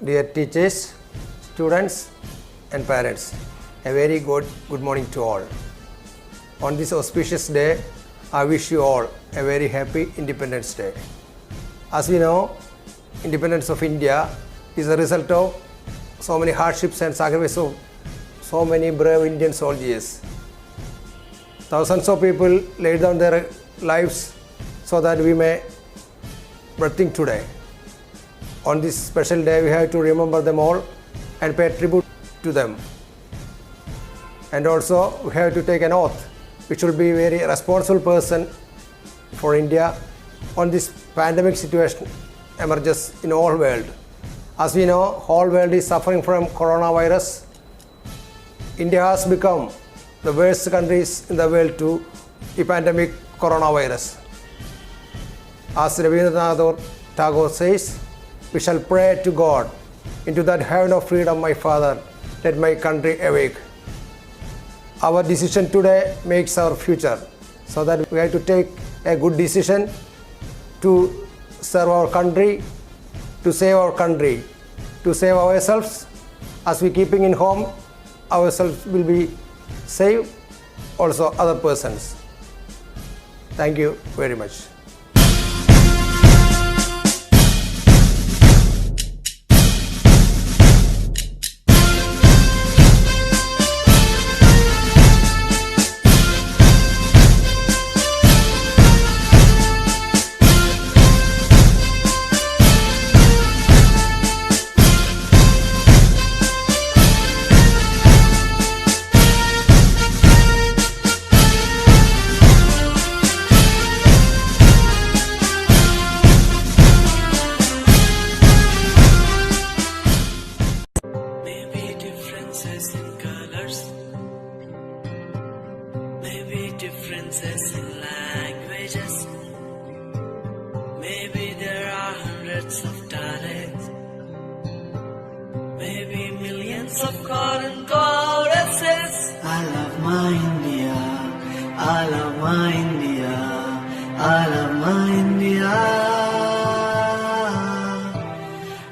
Dear teachers, students and parents, a very good morning to all. On this auspicious day, I wish you all a very happy Independence Day. As we know, independence of India is a result of so many hardships and sacrifices of so many brave Indian soldiers. Thousands of people laid down their lives so that we may breathing today. On this special day, we have to remember them all and pay tribute to them. And also, we have to take an oath, which will be a very responsible person for India on this pandemic situation emerges in all world. As we know, whole world is suffering from coronavirus. India has become the worst countries in the world to the pandemic coronavirus. As Rabindranath Tagore says, we shall pray to God, into that heaven of freedom, my Father, let my country awake. Our decision today makes our future, so that we have to take a good decision to serve our country, to save our country, to save ourselves. As we keeping in home, ourselves will be safe, also other persons. Thank you very much. Differences in languages. Maybe there are hundreds of dialects. Maybe millions of cotton choruses. I love my India. I love my India. I love my India.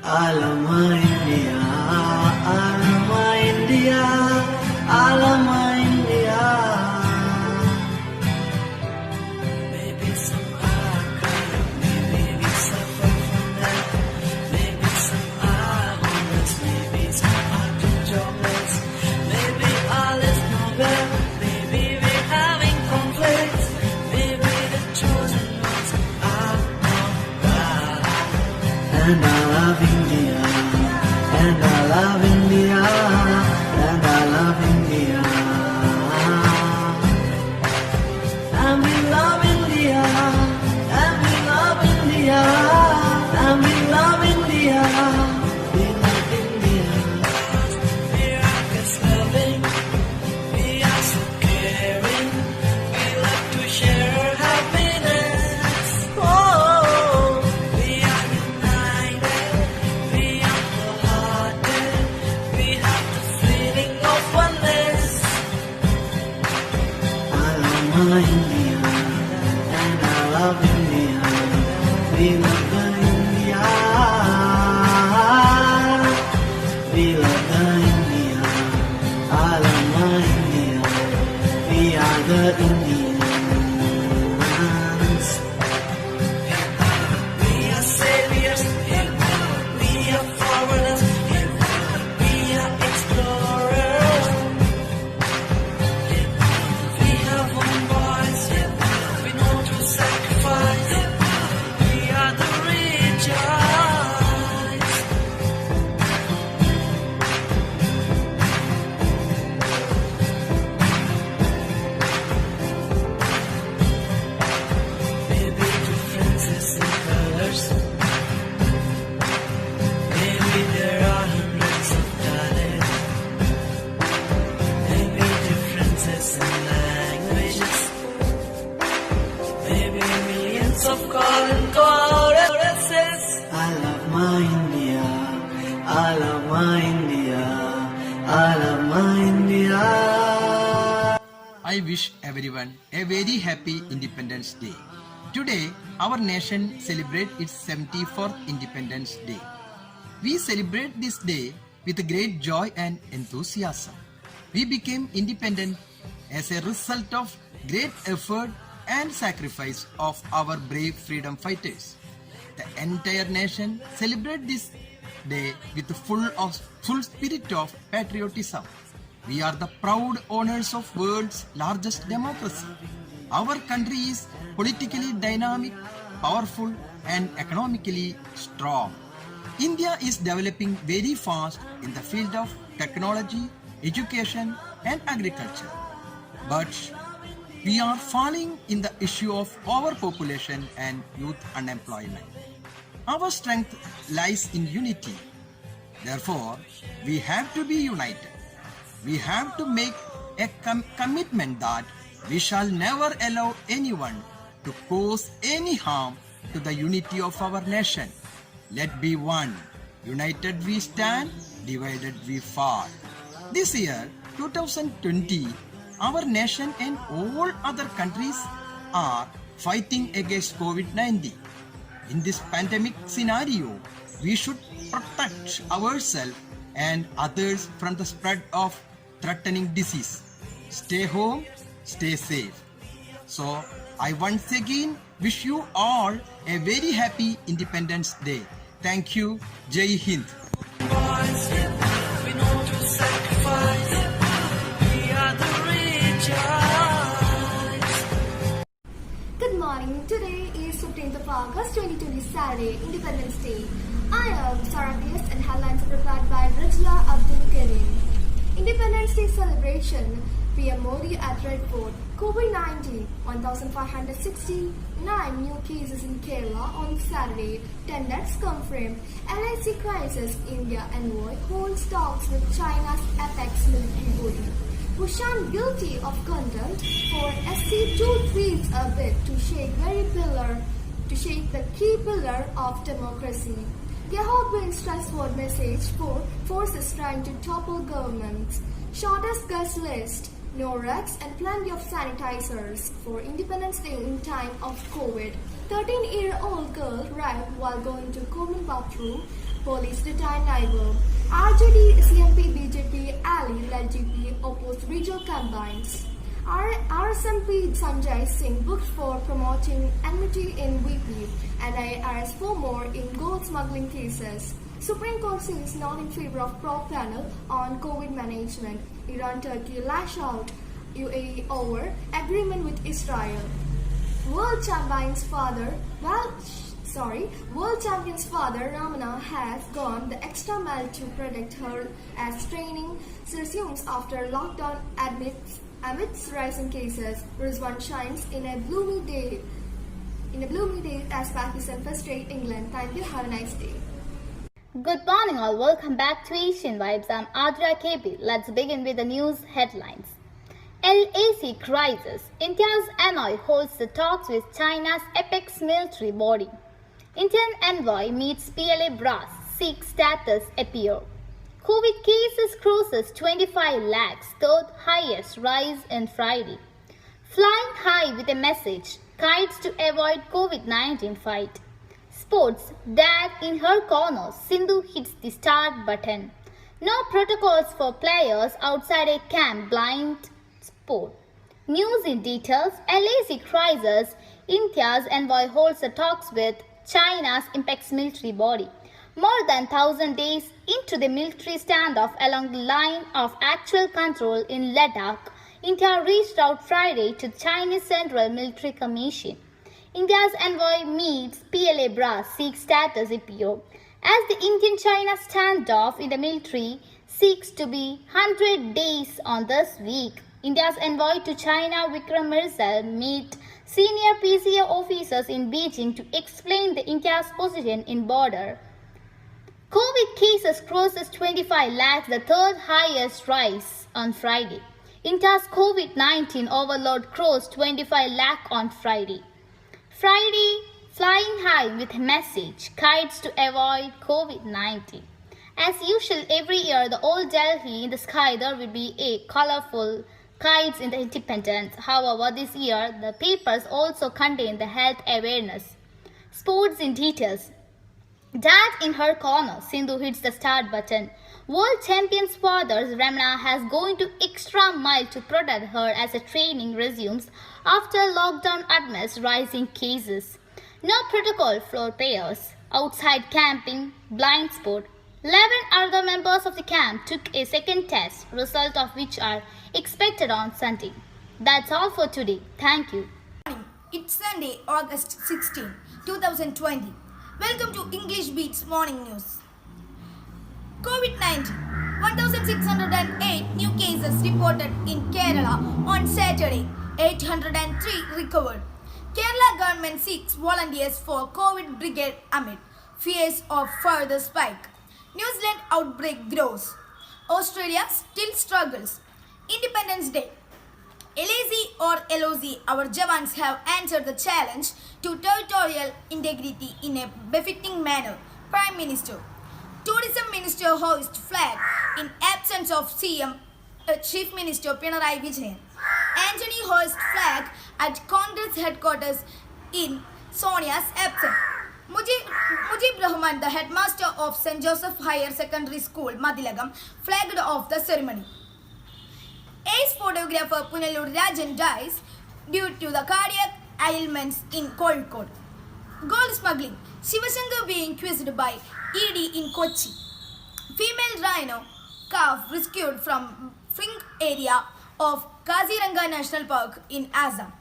I love my India. I love my India. I love my India. And I love India, and I love India, and I love India. And we love India, and we love India, and we love India. We love India. We are just loving, we are so caring. We like to share our happiness. Oh, we are united, we are wholehearted. We have the feeling of oneness. I love my India, and I love India. We love the India. We love the India. I love my India. We are the Indians. We are saviors, we are foreigners, we are explorers. We have one voice, we know to sacrifice. We are the rejoice. Maybe differences in colors. Maybe there are hundreds of dialects. Maybe differences in languages. Maybe millions of cotton choruses. I love my India. I love my India. I love my India. I wish everyone a very happy Independence Day. Today, our nation celebrates its 74th Independence Day. we celebrate this day with great joy and enthusiasm. We became independent as a result of great effort and sacrifice of our brave freedom fighters. The entire nation celebrates this day with the full spirit of patriotism. We are the proud owners of world's largest democracy. Our country is politically dynamic, powerful, and economically strong. India is developing very fast in the field of technology, education, and agriculture. But we are falling in the issue of overpopulation and youth unemployment. Our strength lies in unity. Therefore, we have to be united. We have to make a commitment that we shall never allow anyone to cause any harm to the unity of our nation. Let be one. United we stand, divided we fall. This year, 2020, our nation and all other countries are fighting against COVID-19. In this pandemic scenario, we should protect ourselves and others from the spread of threatening disease. Stay home, stay safe. So, I once again wish you all a very happy Independence Day. Thank you. Jai Hind. Boys, we know to sacrifice. We are the richest. Good morning. Today is 15th of August 2020, Saturday, Independence Day. I am Sarah P.S. and headlines are prepared by Rajla Abdul Karim. Independence Day celebration. PM Modi at Red Fort. COVID-19, 1,569 new cases in Kerala on Saturday. 10 deaths confirmed. LIC crisis. India envoy holds talks with China's apex military body. Bhushan guilty of contempt for SC2 tweets a bit to shake the key pillar of democracy. Yahoo brings trustworthy message for forces trying to topple governments. Shortest guest list. No rugs and plenty of sanitizers for Independence Day in time of COVID. 13-year-old girl raped while going to common bathroom. Police detain neighbor. RJD, CMP, BJP, Ali, LGP oppose regional combines. RSMP Sanjay Singh booked for promoting enmity in VP. NIA arrests 4 more in gold smuggling cases. Supreme Court seems not in favor of probe panel on COVID management. Iran-Turkey lash out UAE over agreement with Israel. World champions father Ramana has gone the extra mile to protect her as training resumes after lockdown amidst rising cases. Rizwan shines in a gloomy day as Pakistan frustrate England. Thank you. Have a nice day. Good morning all, welcome back to Asian Vibes. I'm Adria KP. Let's begin with the news headlines. LAC crisis. India's envoy holds the talks with China's apex military body. Indian envoy meets PLA brass, seeks status appear. COVID cases crosses 25 lakhs, third highest rise in Friday. Flying high with a message, kites to avoid COVID-19 fight. Sports, dad in her corner, Sindhu hits the start button. No protocols for players outside a camp, blind sport. News in details, LAC crisis, India's envoy holds the talks with China's apex military body. More than 1,000 days into the military standoff along the line of actual control in Ladakh, India reached out Friday to the Chinese Central Military Commission. India's envoy meets PLA brass, seeks status appear. As the Indian-China standoff in the military seeks to be 100 days on this week, India's envoy to China Vikram Mirzal meet senior PCA officers in Beijing to explain the India's position in border. COVID cases crosses 25 lakhs, the third highest rise on Friday. India's COVID-19 overload crossed 25 lakh on Friday. Flying high with a message, kites to avoid COVID-19. As usual, every year, the old Delhi in the sky, there will be a colorful kites in the Independence. However, this year, the papers also contain the health awareness. Sports in details. Dad in her corner, Sindhu hits the start button. World champions father Ramna has gone to extra mile to protect her as the training resumes after lockdown amidst rising cases. No protocol for players. Outside camping, blind sport. 11 other members of the camp took a second test, result of which are expected on Sunday. That's all for today. Thank you. It's Sunday, August 16, 2020. Welcome to English Beats Morning News. COVID-19. 1,608 new cases reported in Kerala on Saturday. 803 recovered. Kerala government seeks volunteers for COVID brigade amid fears of further spike. New Zealand outbreak grows. Australia still struggles. Independence Day. LAC or LOC, our Jawans have answered the challenge to territorial integrity in a befitting manner. Prime Minister. Tourism Minister hoists flag in absence of CM, Chief Minister Pinarayi Vijayan. Anthony hoists flag at Congress headquarters in Sonia's absence. Mujib Rahman, the headmaster of St. Joseph Higher Secondary School, MathiIakam, flagged off the ceremony. Ace photographer Punalur Rajan dies due to the cardiac ailments in Kozhikode. Gold smuggling. Shivashankar being accused by ED in Kochi. Female rhino calf rescued from Fink area of Kaziranga National Park in Assam.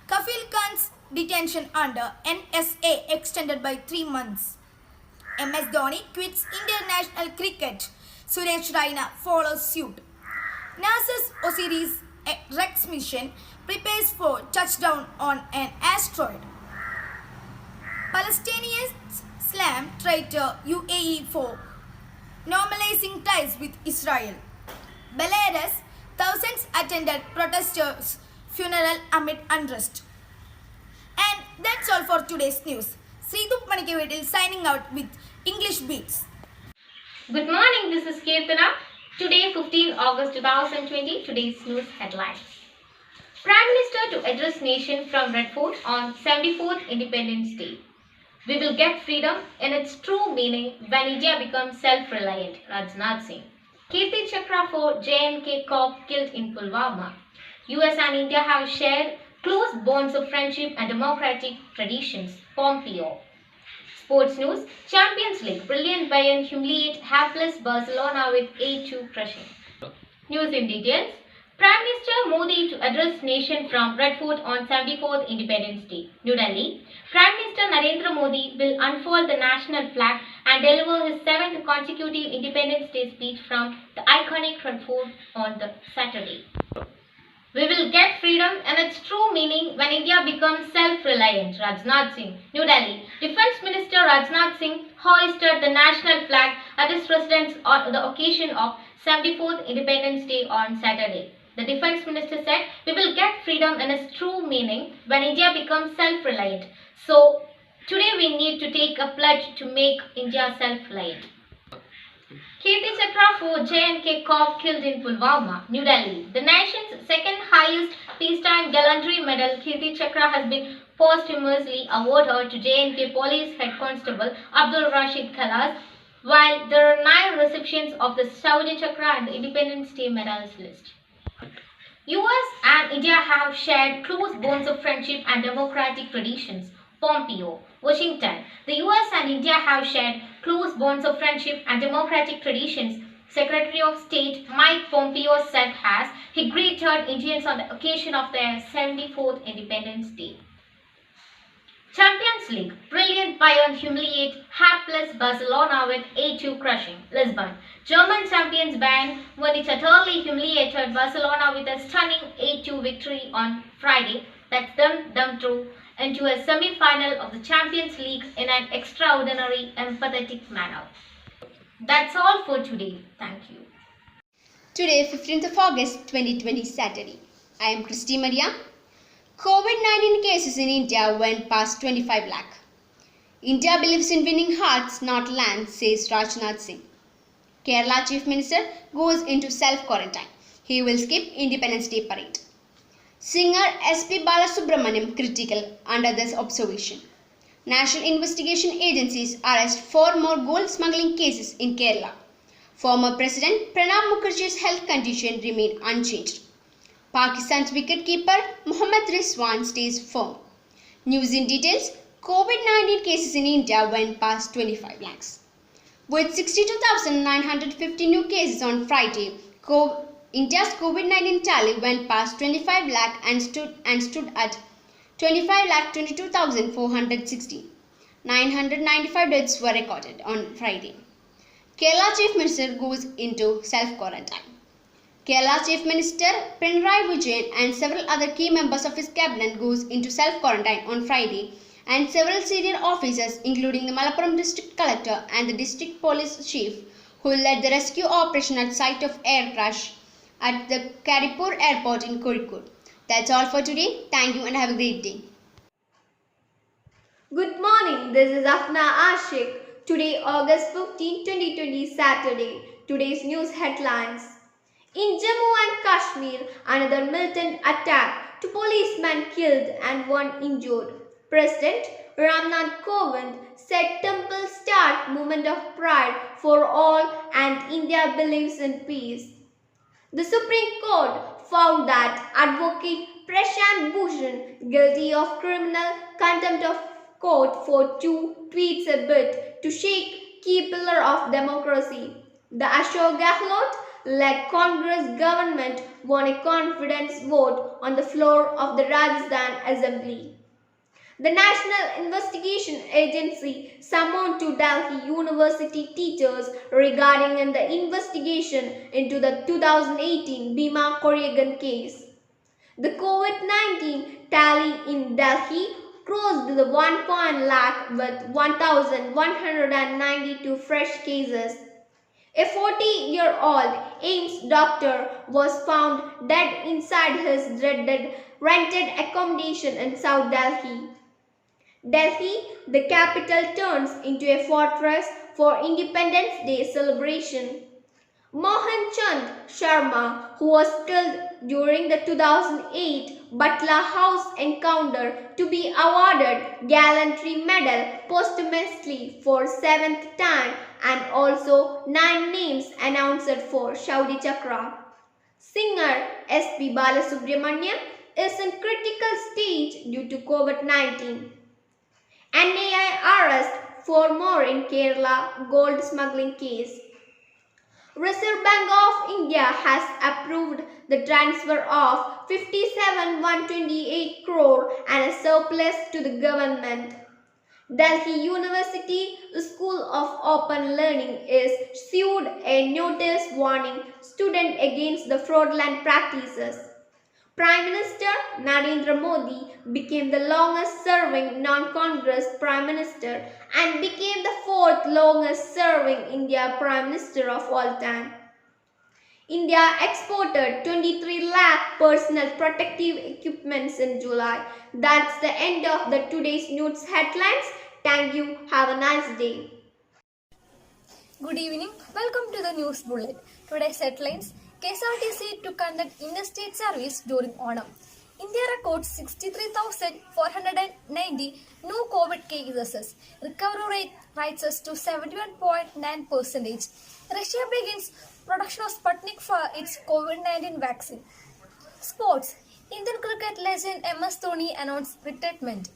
Kafil Khan's detention under NSA extended by 3 months. MS Dhoni quits international cricket. Suresh Raina follows suit. NASA's Osiris-Rex mission prepares for touchdown on an asteroid. Palestinians slam traitor UAE for normalizing ties with Israel. Belarus, thousands attended protesters' funeral amid unrest. And that's all for today's news. Sridhup Manikevedil signing out with English Beats. Good morning, this is Kirtana. Today, 15 August 2020, today's news headlines. Prime Minister to address nation from Red Fort on 74th Independence Day. We will get freedom in its true meaning when India becomes self-reliant, Rajnath Singh. Kirti Chakra for JNK cop killed in Pulwama. US and India have shared close bonds of friendship and democratic traditions, Pompeo. Sports news, Champions League, brilliant Bayern humiliate hapless Barcelona with 8-2 crushing. News in details, Prime Minister Modi to address nation from Red Fort on 74th Independence Day. New Delhi, Prime Minister Narendra Modi will unfold the national flag and deliver his 7th consecutive Independence Day speech from the iconic Red Fort on the Saturday. We will get freedom in its true meaning when India becomes self-reliant, Rajnath Singh. New Delhi, Defence Minister Rajnath Singh hoisted the national flag at his residence on the occasion of 74th Independence Day on Saturday. The Defence Minister said, we will get freedom in its true meaning when India becomes self-reliant. So, today we need to take a pledge to make India self-reliant. Kirti Chakra for JNK cop killed in Pulwama, New Delhi. The nation's second highest peacetime gallantry medal, Kirti Chakra, has been posthumously awarded to JNK Police Head Constable Abdul Rashid Khalas, while there are 9 recipients of the Saudi Chakra and the Independence Day medals list. US and India have shared close bonds of friendship and democratic traditions. Pompeo, Washington. The US and India have shared close bonds of friendship and democratic traditions, Secretary of State Mike Pompeo said as he greeted Indians on the occasion of their 74th Independence Day. Champions League, brilliant Bayern humiliate hapless Barcelona with 8-2 crushing, Lisbon. German champions Bayern won it utterly humiliated Barcelona with a stunning 8-2 victory on Friday that them through into a semi-final of the Champions League in an extraordinary, empathetic manner. That's all for today. Thank you. Today, 15th of August 2020, Saturday. I am Christy Maria. COVID-19 cases in India went past 25 lakh. India believes in winning hearts, not land, says Rajnath Singh. Kerala Chief Minister goes into self-quarantine. He will skip Independence Day parade. Singer S.P. Balasubramaniam critical under this observation. National investigation agencies arrest 4 more gold smuggling cases in Kerala. Former President Pranab Mukherjee's health condition remained unchanged. Pakistan's wicketkeeper Mohammad Rizwan stays firm. News in details. COVID-19 cases in India went past 25 lakhs. With 62,950 new cases on Friday, India's COVID-19 tally went past 25 lakh and stood at 25,22,460. 995 deaths were recorded on Friday. Kerala Chief Minister goes into self-quarantine. Kerala Chief Minister Pinarayi Vijayan and several other key members of his cabinet goes into self-quarantine on Friday, and several senior officers including the Malappuram District Collector and the District Police Chief who led the rescue operation at site of air crash at the Karipur Airport in Kozhikode. That's all for today. Thank you and have a great day. Good morning, this is Afna Ashik. Today, August 15, 2020, Saturday. Today's news headlines. In Jammu and Kashmir, another militant attack, 2 policemen killed and 1 injured. President Ramnath Kovind said temples start movement of pride for all and India believes in peace. The Supreme Court found that Advocate Prashant Bhushan guilty of criminal contempt of court for 2 tweets a bit to shake key pillar of democracy. The Ashok Gehlot-led Congress government won a confidence vote on the floor of the Rajasthan Assembly. The National Investigation Agency summoned to Delhi University teachers regarding the investigation into the 2018 Bhima Koregan case. The COVID-19 tally in Delhi crossed the 1 lakh with 1,192 fresh cases. A 40-year-old AIIMS doctor was found dead inside his dreaded rented accommodation in South Delhi. Delhi, the capital, turns into a fortress for Independence Day celebration. Mohan Chand Sharma, who was killed during the 2008 Batla House encounter, to be awarded Gallantry Medal posthumously for 7th time, and also 9 names announced for Shauri Chakra. Singer S.P. Balasubramaniam is in critical stage due to COVID-19. NAI arrest 4 more in Kerala gold smuggling case. Reserve Bank of India has approved the transfer of 57,128 crore and a surplus to the government. Delhi University School of Open Learning is sued a notice warning students against the fraudulent practices. Prime Minister Narendra Modi became the longest serving non-Congress Prime Minister and became the 4th longest serving India Prime Minister of all time. India exported 23 lakh personal protective equipments in July. That's the end of the today's news headlines. Thank you. Have a nice day. Good evening. Welcome to the news bullet. Today's headlines. KSRTC to conduct interstate service during Onam. India records 63,490 new COVID cases. Recovery rate rises to 71.9%. Russia begins production of Sputnik for its COVID-19 vaccine. Sports. Indian cricket legend MS Dhoni announced retirement.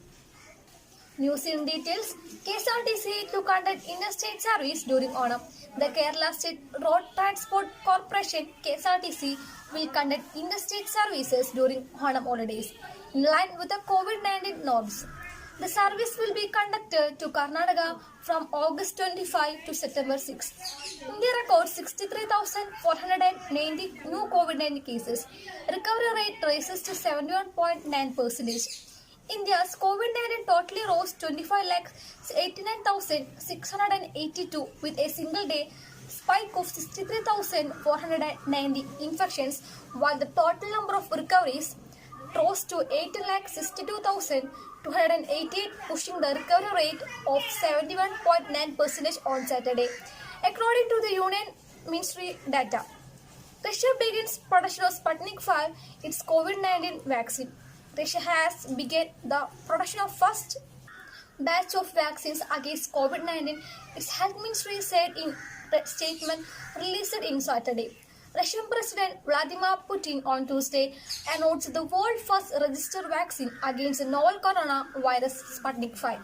News in details. KSRTC to conduct interstate service during Onam. The Kerala State Road Transport Corporation KSRTC will conduct interstate services during Onam holidays in line with the COVID-19 norms. The service will be conducted to Karnataka from August 25 to September 6. India records 63,490 new COVID-19 cases. Recovery rate rises to 71.9%. India's COVID-19 totally rose 25,89,682 with a single day spike of 63,490 infections, while the total number of recoveries rose to 18,62,288, pushing the recovery rate of 71.9% on Saturday, according to the Union Ministry data. Russia begins production of Sputnik 5, its COVID-19 vaccine. Russia has begun the production of first batch of vaccines against COVID-19, its health ministry said in a statement released in Saturday. Russian President Vladimir Putin on Tuesday announced the world's first registered vaccine against the novel coronavirus Sputnik 5.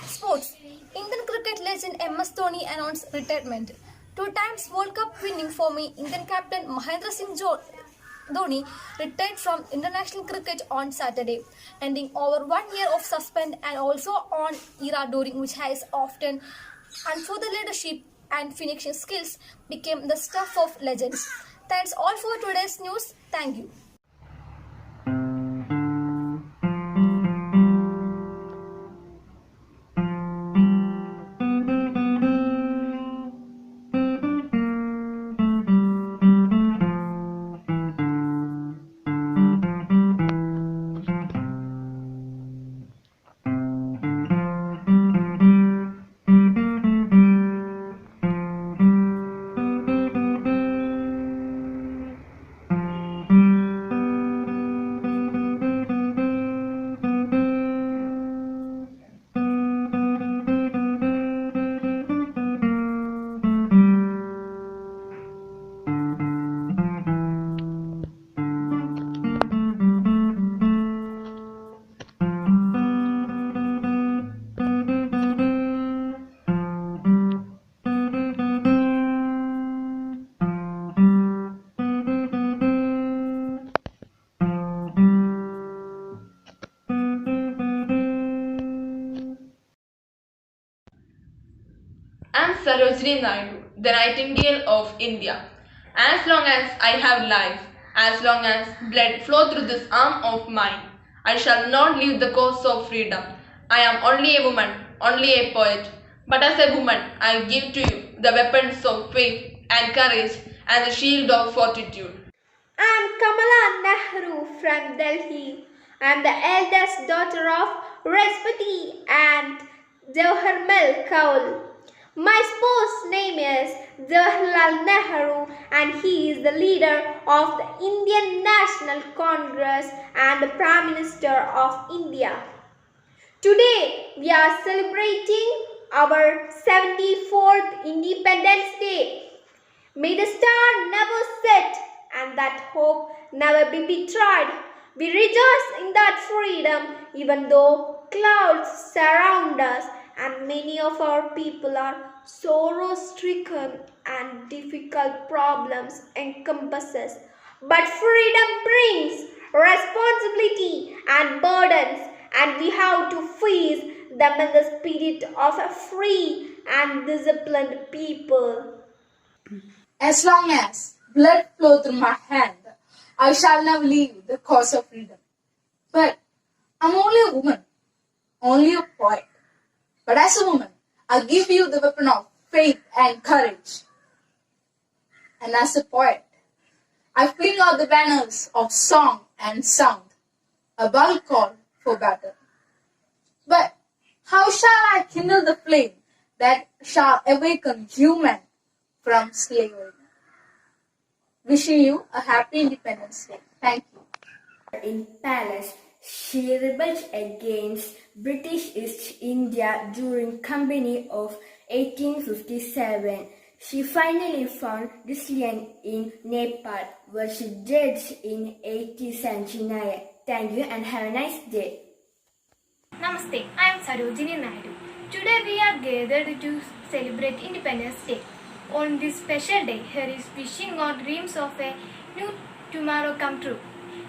Sports. Indian cricket legend MS Dhoni announced retirement. 2 times World Cup winning former Indian captain Mahendra Singh Dhoni retired from international cricket on Saturday, ending over 1 year of suspend and also on era during which has often and for the leadership and finishing skills became the stuff of legends. That's all for today's news. Thank you. I am Sarojini Naidu, the Nightingale of India. As long as I have life, as long as blood flows through this arm of mine, I shall not leave the cause of freedom. I am only a woman, only a poet. But as a woman, I give to you the weapons of faith and courage and the shield of fortitude. I am Kamala Nehru from Delhi. I am the eldest daughter of Rashtrapati and Jawaharlal Kaul. My spouse's name is Jawaharlal Nehru and he is the leader of the Indian National Congress and the Prime Minister of India. Today we are celebrating our 74th Independence Day. May the star never set and that hope never be betrayed. We rejoice in that freedom even though clouds surround us and many of our people are sorrow-stricken and difficult problems encompass us. But freedom brings responsibility and burdens and we have to face them in the spirit of a free and disciplined people. As long as blood flows through my hand, I shall never leave the cause of freedom. But I'm only a woman, only a poet. But as a woman, I give you the weapon of faith and courage. And as a poet, I fling out the banners of song and sound, a battle call for battle. But how shall I kindle the flame that shall awaken human from slavery? Wishing you a happy Independence Day. Thank you. In Palace, she rebelled against British East India during Company of 1857. She finally found resilience in Nepal, where she died in 1879. Thank you and have a nice day. Namaste, I am Sarojini Naidu. Today we are gathered to celebrate Independence Day. On this special day, here is wishing our dreams of a new tomorrow come true.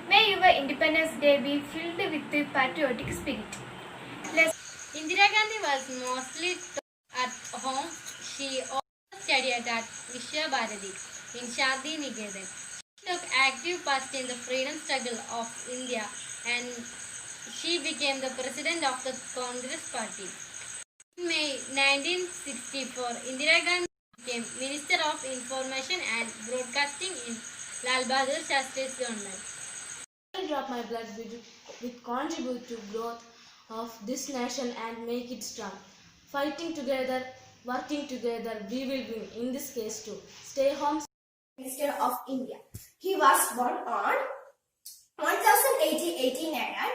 May your Independence Day be filled with the patriotic spirit. Indira Gandhi was mostly taught at home. She also studied at Vishwa Bharati in Shadi Niketan. She took active part in the freedom struggle of India and she became the president of the Congress Party. In May 1964, Indira Gandhi became Minister of Information and Broadcasting in Lal Bahadur Shastri's government. I will drop my blood with contribute to growth of this nation and make it strong. Fighting together, working together, we will win. In this case too. Stay home. Minister of India. He was born on 1889.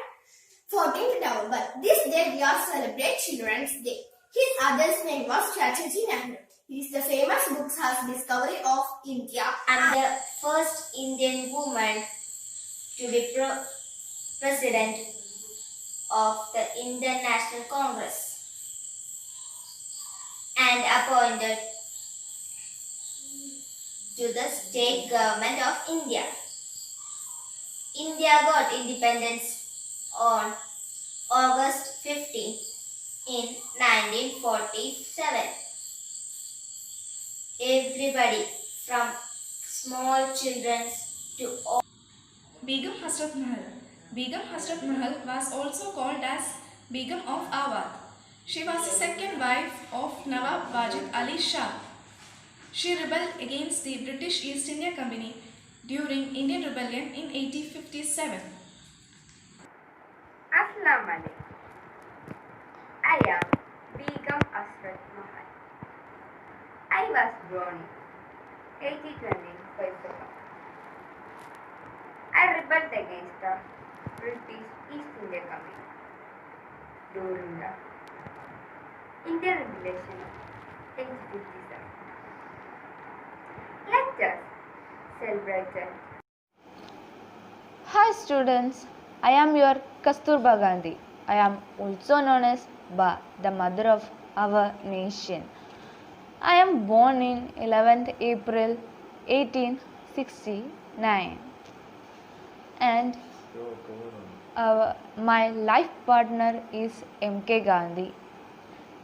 14th November. This day we are celebrate Children's Day. His other's name was Chachaji Nehru. He is the famous books has Discovery of India and the first Indian woman to be president of the Indian National Congress and appointed to the state government of India. India got independence on August 15 in 1947. Everybody from small children to all. Begum Hasrat Mahal. Begum Hasrat Mahal was also called as Begum of Awadh. She was the second wife of Nawab Wajid Ali Shah. She rebelled against the British East India Company during Indian Rebellion in 1857. Assalamu alaikum. I am Begum Hasrat Mahal. I was born in 1820. I rebelled against the British East India Company during the Indian Revolution in 1857. Let us celebrate it. Hi students, I am your Kasturba Gandhi. I am also known as Ba, the mother of our nation. I am born in 11th April 1869 and my life partner is M.K. Gandhi,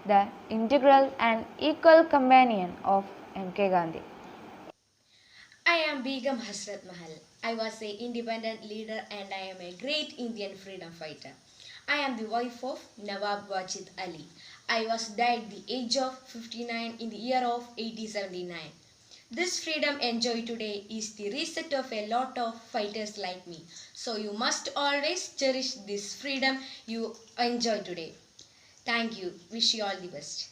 the integral and equal companion of M.K. Gandhi. I am Begum Hasrat Mahal. I was an independent leader and I am a great Indian freedom fighter. I am the wife of Nawab Wajid Ali. I was died at the age of 59 in the year of 1879. This freedom enjoyed today is the result of a lot of fighters like me. So you must always cherish this freedom you enjoy today. Thank you. Wish you all the best.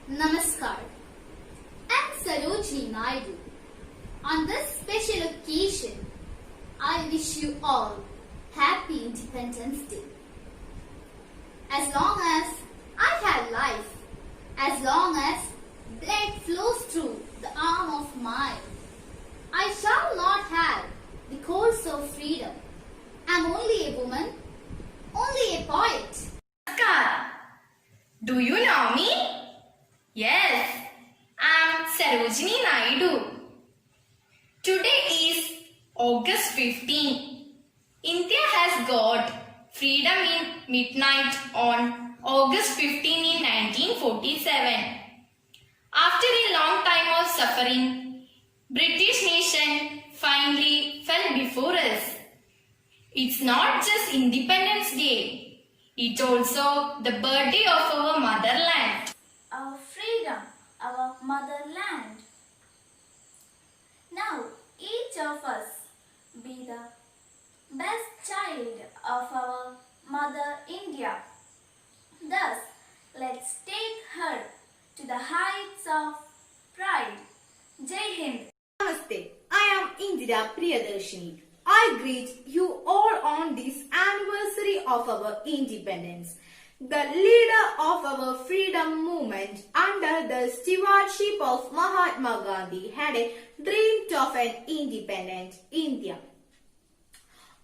Namaskar. I'm Sarojini Naidu. On this special occasion, I wish you all Happy Independence Day. As long as I have life, as long as blood flows through the arm of mine, I shall not have the course of freedom. I'm only a woman, only a poet. Namaskar. Do you know me? Yes, I'm Sarojini Naidu. Today is August 15. India has got freedom in midnight on August 15 in 1947. After a long time of suffering, British nation finally fell before us. It's not just Independence Day, it's also the birthday of our motherland. Our freedom, our motherland. Now, each of us be the best child of our Mother India. Thus, let's take her to the heights of pride. Jai Hind. Namaste. I am Indira Priyadarshini. I greet you all on this anniversary of our independence. The leader of our freedom movement under the stewardship of Mahatma Gandhi had a dream of an independent India.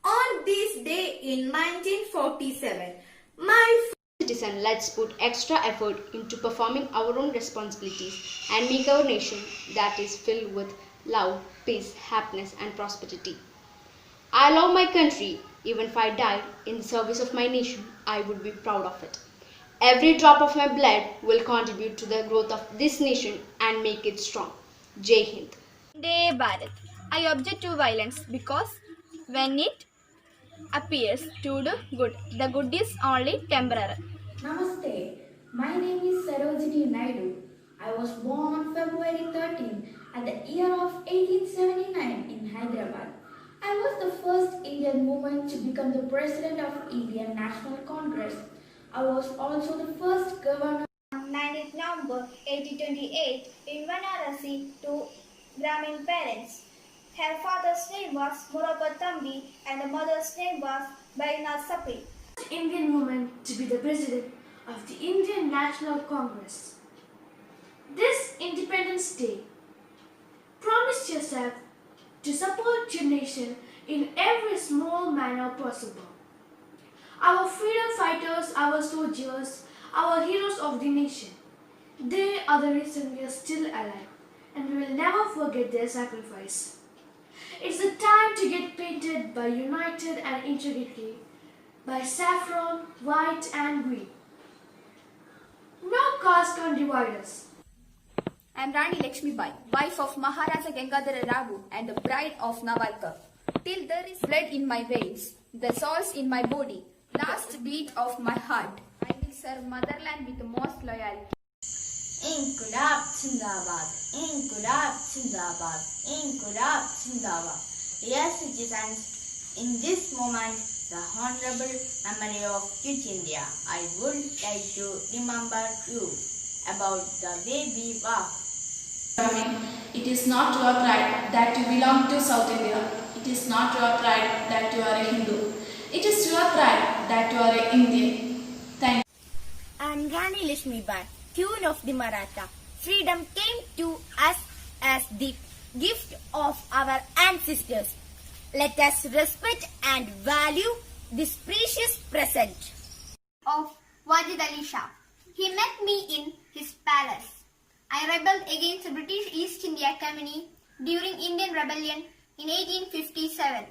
On this day in 1947, my citizen, let's put extra effort into performing our own responsibilities and make our nation that is filled with love, peace, happiness and prosperity. I love my country. Even if I died in the service of my nation, I would be proud of it. Every drop of my blood will contribute to the growth of this nation and make it strong. Jai Hind. Day Bharat. I object to violence because when it appears to do good, the good is only temporary. Namaste. My name is Sarojini Naidu. I was born on February 13 at the year of 1879 in Hyderabad. I was the first Indian woman to become the president of Indian National Congress. I was also the first governor. On 19th November 1828 in Varanasi to Brahmin parents. Her father's name was Murapatambi and the mother's name was Baina Sapi. Indian woman to be the president of the Indian National Congress. This Independence Day, promise yourself to support your nation in every small manner possible. Our freedom fighters, our soldiers, our heroes of the nation, they are the reason we are still alive, and we will never forget their sacrifice. It's the time to get painted by united and integrity, by saffron, white and green. No caste can divide us. I am Rani Lakshmi Bai, wife of Maharaja Gangadhara Raghu and the bride of Navarkar. Till there is blood in my veins, the souls in my body, last beat of my heart, I will serve motherland with the most loyalty. Inqilab Zindabad, Inqilab Zindabad, Inqilab Zindabad. Dear citizens, in this moment, the honorable memory of Quit India, I would like to remember you about the way we walk. It is not your pride that you belong to South India. It is not your pride that you are a Hindu. It is your pride that you are an Indian. Thank you. I am Rani Lakshmi Bai, Queen of the Maratha. Freedom came to us as the gift of our ancestors. Let us respect and value this precious present. Of Wajid Ali Shah. He met me in his palace. I rebelled against the British East India Company during Indian Rebellion in 1857.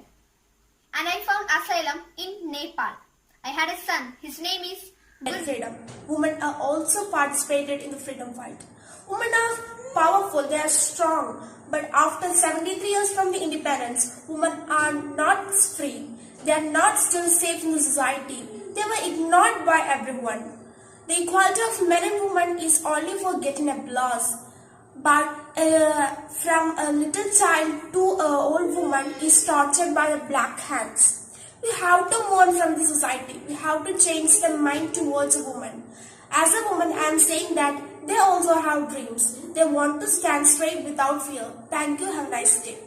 And I found asylum in Nepal. I had a son. His name is Freedom. Women are also participated in the freedom fight. Women are powerful, they are strong. But after 73 years from the independence, women are not free. They are not still safe in the society. They were ignored by everyone. The equality of men and women is only for getting applause. But from a little child to an old woman is tortured by the black hands. We have to move on from the society. We have to change the mind towards a woman. As a woman, I am saying that they also have dreams. They want to stand straight without fear. Thank you. Have a nice day.